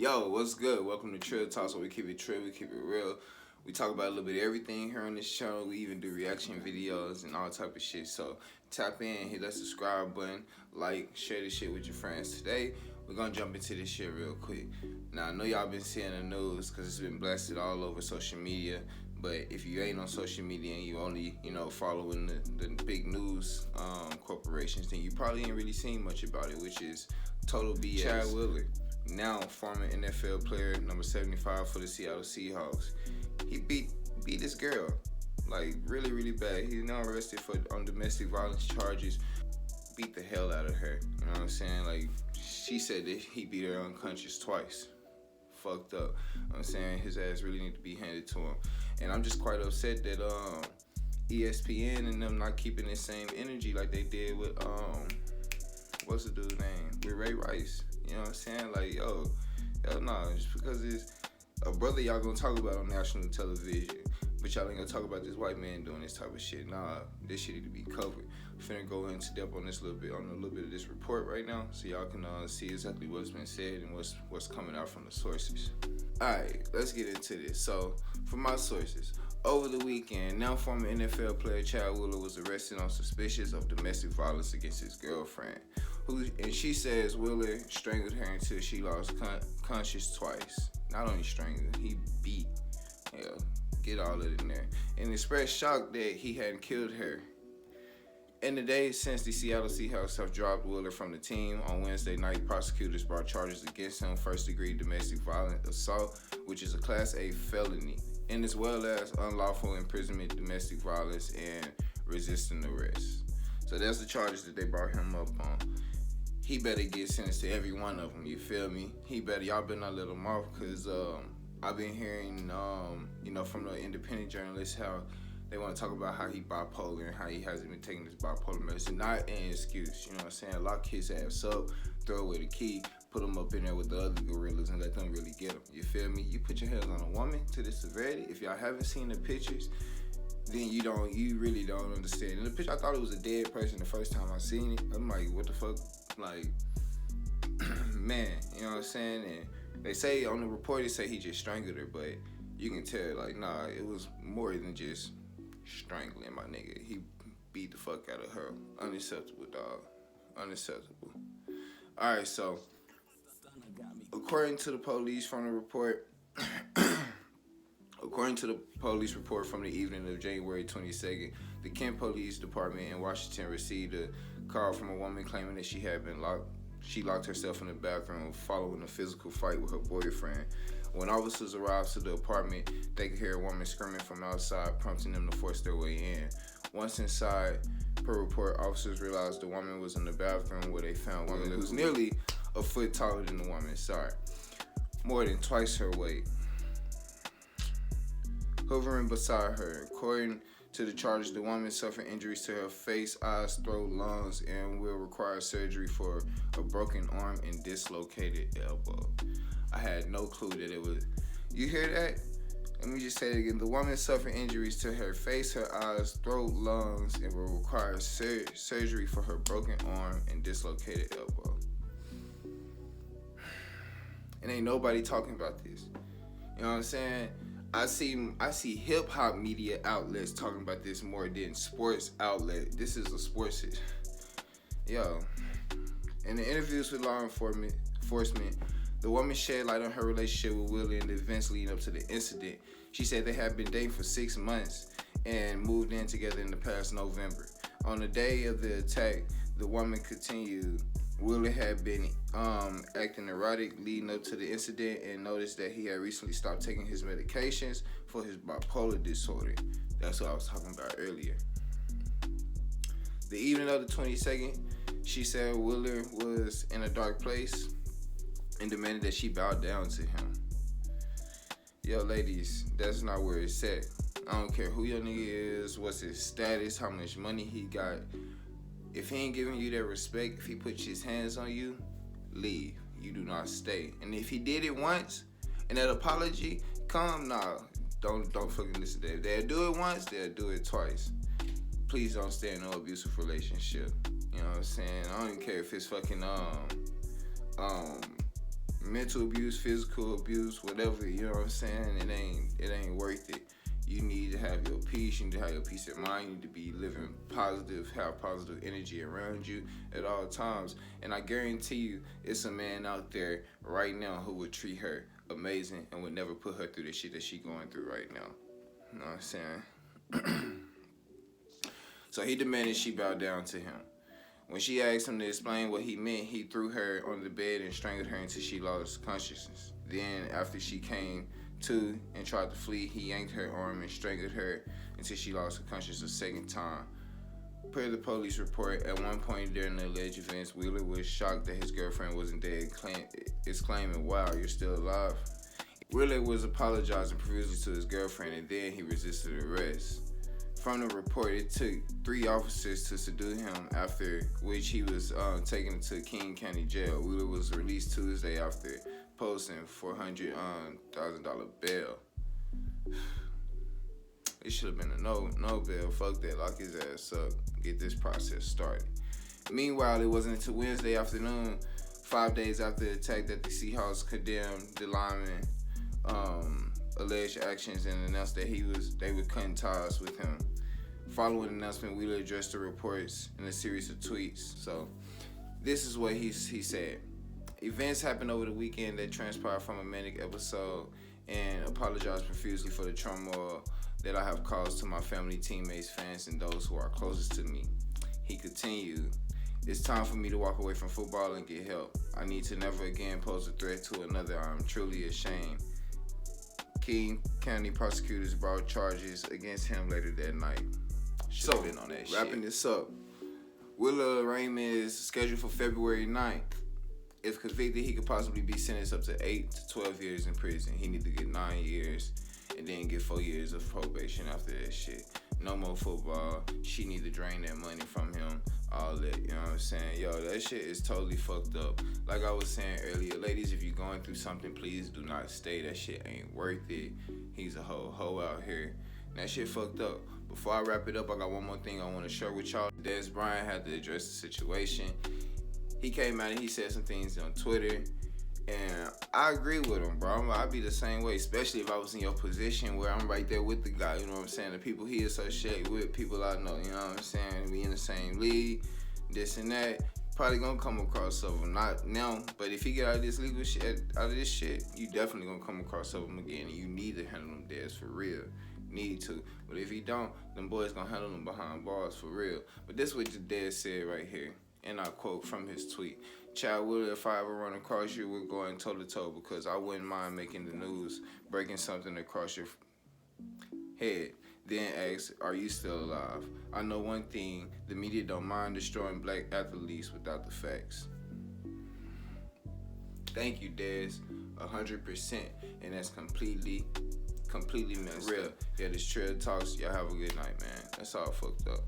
Yo, what's good? Welcome to Trill Talks, where we keep it trill, we keep it real. We talk about a little bit of everything here on this channel. We even do reaction videos and all type of shit. So tap in, hit that subscribe button, like, share this shit with your friends. Today, we're gonna jump into this shit real quick. Now, I know y'all been seeing the news because it's been blasted all over social media. But if you ain't on social media and you only, following the big news corporations, then you probably ain't really seen much about it, which is total BS. Chad Wheeler, now former NFL player, number 75 for the Seattle Seahawks. He beat this girl, like really, really bad. He's now arrested on domestic violence charges. Beat the hell out of her. You know what I'm saying? Like, she said that he beat her unconscious twice. Fucked up. You know what I'm saying? His ass really need to be handed to him. And I'm just quite upset that ESPN and them not keeping the same energy like they did with what's the dude's name? With Ray Rice. You know what I'm saying? Like, yo, nah, just because it's a brother y'all gonna talk about on national television, but y'all ain't gonna talk about this white man doing this type of shit. Nah, this shit need to be covered. I'm finna go into depth on this a little bit of this report right now, so y'all can see exactly what's been said and what's coming out from the sources. Alright, let's get into this. So, from my sources, over the weekend, now former NFL player Chad Wheeler was arrested on suspicions of domestic violence against his girlfriend. And she says Wheeler strangled her until she lost conscious twice. Not only strangled, he beat. Yeah, get all of it in there. And expressed shock that he hadn't killed her. In the days since the Seattle Seahawks have dropped Wheeler from the team, on Wednesday night, prosecutors brought charges against him, first-degree domestic violence assault, which is a Class A felony, and as well as unlawful imprisonment, domestic violence, and resisting arrest. So that's the charges that they brought him up on. He better get sentenced to every one of them, you feel me? Y'all better not let him off, because I've been hearing, from the independent journalists how they want to talk about how he bipolar and how he hasn't been taking this bipolar medicine. Not an excuse, you know what I'm saying? Lock his ass up, throw away the key, put him up in there with the other gorillas and let them really get him. You feel me? You put your hands on a woman to this severity. If y'all haven't seen the pictures, then you really don't understand. In the picture, I thought it was a dead person the first time I seen it. I'm like, what the fuck? Like, man, you know what I'm saying? And they say on the report, they say he just strangled her, but you can tell, like, nah, it was more than just strangling, my nigga. He beat the fuck out of her. Unacceptable, dog. Unacceptable. Alright, so according to the police from the report, according to the police report from the evening of January 22nd, the Kent Police Department in Washington received a call from a woman claiming that she locked herself in the bathroom following a physical fight with her boyfriend. When officers arrived to the apartment, they could hear a woman screaming from outside, prompting them to force their way in. Once inside, per report, officers realized the woman was in the bathroom where they found Wheeler, who's nearly a foot taller than the woman, more than twice her weight, hovering beside her. According to the charges, the woman suffered injuries to her face, eyes, throat, lungs, and will require surgery for a broken arm and dislocated elbow. I had no clue that it was. You hear that? Let me just say it again. The woman suffered injuries to her face, her eyes, throat, lungs, and will require surgery for her broken arm and dislocated elbow. And ain't nobody talking about this. You know what I'm saying? I see hip hop media outlets talking about this more than sports outlet. This is a sports. Yo. In the interviews with law enforcement, the woman shed light on her relationship with Wheeler and the events leading up to the incident. She said they had been dating for 6 months and moved in together in the past November. On the day of the attack, the woman continued, Wheeler had been acting erratic leading up to the incident and noticed that he had recently stopped taking his medications for his bipolar disorder. That's what I was talking about earlier. The evening of the 22nd, she said Wheeler was in a dark place and demanded that she bow down to him. Yo, ladies, that's not where it's at. I don't care who your nigga is, what's his status, how much money he got. If he ain't giving you that respect, if he puts his hands on you, leave. You do not stay. And if he did it once, and that apology come, don't fucking listen to that. If they'll do it once, they'll do it twice. Please don't stay in no abusive relationship. You know what I'm saying? I don't even care if it's fucking mental abuse, physical abuse, whatever, you know what I'm saying? It ain't worth it. You need to have your peace. You need to have your peace of mind. You need to be living positive, have positive energy around you at all times. And I guarantee you, it's a man out there right now who would treat her amazing and would never put her through the shit that she going through right now. You know what I'm saying? So he demanded she bow down to him. When she asked him to explain what he meant, he threw her on the bed and strangled her until she lost consciousness. Then, after she came to and tried to flee, he yanked her arm and strangled her until she lost her consciousness a second time. Per the police report, at one point during the alleged events, Wheeler was shocked that his girlfriend wasn't dead, exclaiming, "Wow, you're still alive." Wheeler was apologizing profusely to his girlfriend, and then he resisted arrest. From the report, it took 3 officers to subdue him, after which he was taken to King County Jail. Wheeler was released Tuesday after posting $400,000 bail. It should have been a no bail. Fuck that. Lock his ass up. Get this process started. Meanwhile, it wasn't until Wednesday afternoon, 5 days after the attack, that the Seahawks condemned the lineman alleged actions and announced that they were cutting ties with him. Following the announcement, Wheeler addressed the reports in a series of tweets. So this is what he said. Events happened over the weekend that transpired from a manic episode, and apologize profusely for the turmoil that I have caused to my family, teammates, fans, and those who are closest to me. He continued, "It's time for me to walk away from football and get help. I need to never again pose a threat to another. I'm truly ashamed." King County prosecutors brought charges against him later that night. So, been on that wrapping this up, Wheeler arraignment is scheduled for February 9th. If convicted, he could possibly be sentenced up to 8 to 12 years in prison. He need to get 9 years and then get 4 years of probation after that shit. No more football. She need to drain that money from him. All that, you know what I'm saying? Yo, that shit is totally fucked up. Like I was saying earlier, ladies, if you're going through something, please do not stay. That shit ain't worth it. He's a hoe out here. That shit fucked up. Before I wrap it up, I got one more thing I want to share with y'all. Des Bryant had to address the situation. He came out and he said some things on Twitter, and I agree with him, bro. I'd be the same way, especially if I was in your position where I'm right there with the guy, you know what I'm saying? The people he associate with, people I know, you know what I'm saying? We in the same league, this and that. Probably gonna come across of him, not now, but if he get out of this legal shit, you definitely gonna come across of him again, and you need to handle them Des for real. Need to. But if he don't, them boys gonna handle him behind bars for real. But this is what Des said right here, and I quote from his tweet. "Chad Wheeler, if I ever run across you, we're going toe to toe, because I wouldn't mind making the news, breaking something across your head. Then ask, are you still alive? I know one thing, the media don't mind destroying black athletes without the facts." Thank you, Des, 100%, and that's completely messed up. Yeah, this Trill Talks. Y'all have a good night, man. That's all fucked up.